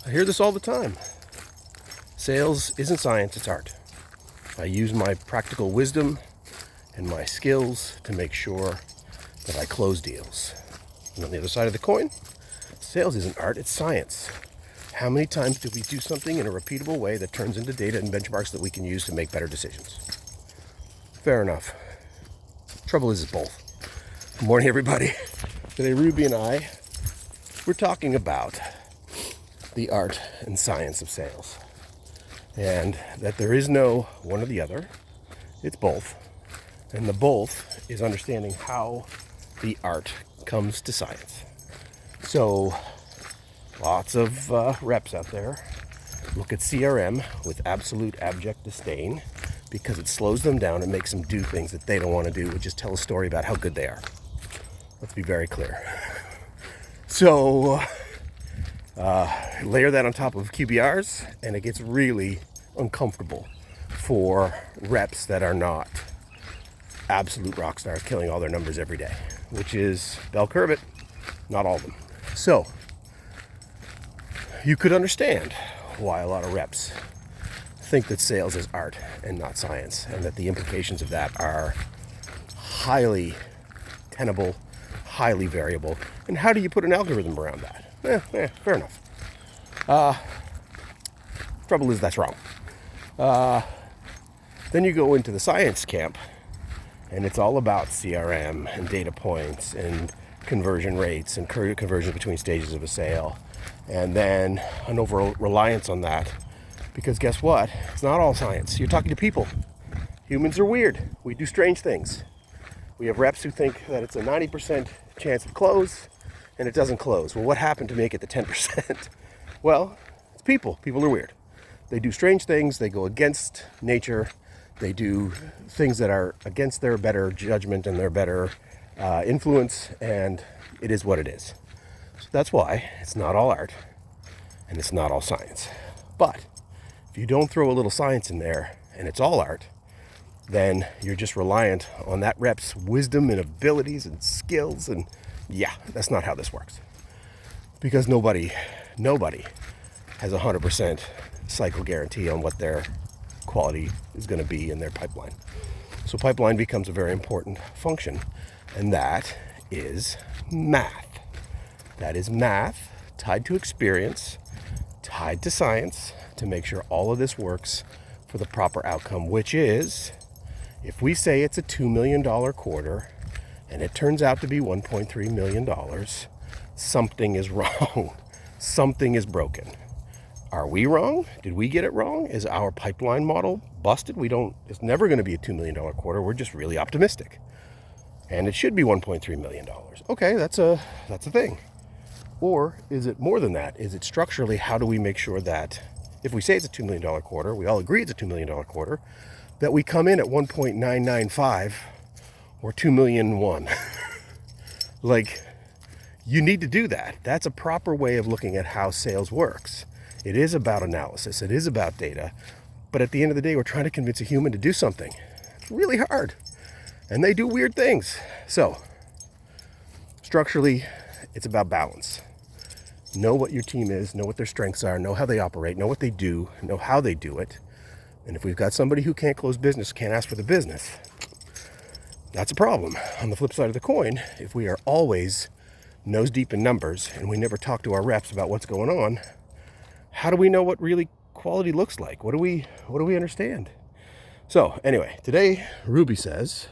I hear this all the time. Sales isn't science, it's art. I use my practical wisdom and my skills to make sure that I close deals. And on the other side of the coin, sales isn't art, it's science. How many times do we do something in a repeatable way that turns into data and benchmarks that we can use to make better decisions? Fair enough. Trouble is, it's both. Good morning, everybody. Today, Ruby and I, we're talking about the art and science of sales. And that there is no one or the other. It's both. And the both is understanding how the art comes to science. So, lots of reps out there look at CRM with absolute abject disdain because it slows them down and makes them do things that they don't want to do, which is tell a story about how good they are. Let's be very clear. So, layer that on top of QBRs, and it gets really uncomfortable for reps that are not absolute rock stars killing all their numbers every day, which is bell curve it, not all of them. So, you could understand why a lot of reps think that sales is art and not science, and that the implications of that are highly tenable, highly variable. And how do you put an algorithm around that? Fair enough. Trouble is, that's wrong. Then you go into the science camp, and it's all about CRM and data points and conversion rates and conversion between stages of a sale. And then an overall reliance on that. Because guess what? It's not all science. You're talking to people. Humans are weird. We do strange things. We have reps who think that it's a 90% chance of close, and it doesn't close. Well, what happened to make it the 10%? Well, it's people. People are weird. They do strange things. They go against nature. They do things that are against their better judgment and their better influence, and it is what it is. So that's why it's not all art, and it's not all science. But if you don't throw a little science in there, and it's all art, then you're just reliant on that rep's wisdom and abilities and skills, and yeah, that's not how this works. Because nobody has 100% cycle guarantee on what their quality is going to be in their pipeline. So pipeline becomes a very important function, and that is math. That is math tied to experience, tied to science, to make sure all of this works for the proper outcome, which is, if we say it's a $2 million quarter and it turns out to be $1.3 million, something is wrong. Something is broken. Are we wrong? Did we get it wrong? Is our pipeline model busted? It's never going to be a $2 million quarter. We're just really optimistic. And it should be $1.3 million. Okay, that's a thing. Or is it more than that? Is it structurally, how do we make sure that if we say it's a $2 million quarter, we all agree it's a $2 million quarter, that we come in at 1.995 or 2,000,001? Like, you need to do that. That's a proper way of looking at how sales works. It is about analysis. It is about data. But at the end of the day, we're trying to convince a human to do something. It's really hard. And they do weird things. So, structurally, it's about balance. Know what your team is, know what their strengths are, know how they operate, know what they do, know how they do it. And if we've got somebody who can't close business, can't ask for the business, that's a problem. On the flip side of the coin, if we are always nose deep in numbers and we never talk to our reps about what's going on, how do we know what really quality looks like? What do we understand? So anyway, today Ruby says,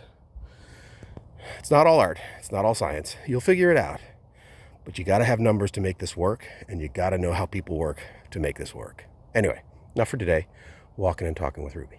it's not all art, it's not all science. You'll figure it out. But you got to have numbers to make this work, and you got to know how people work to make this work. Anyway, enough for today. Walking and talking with Ruby.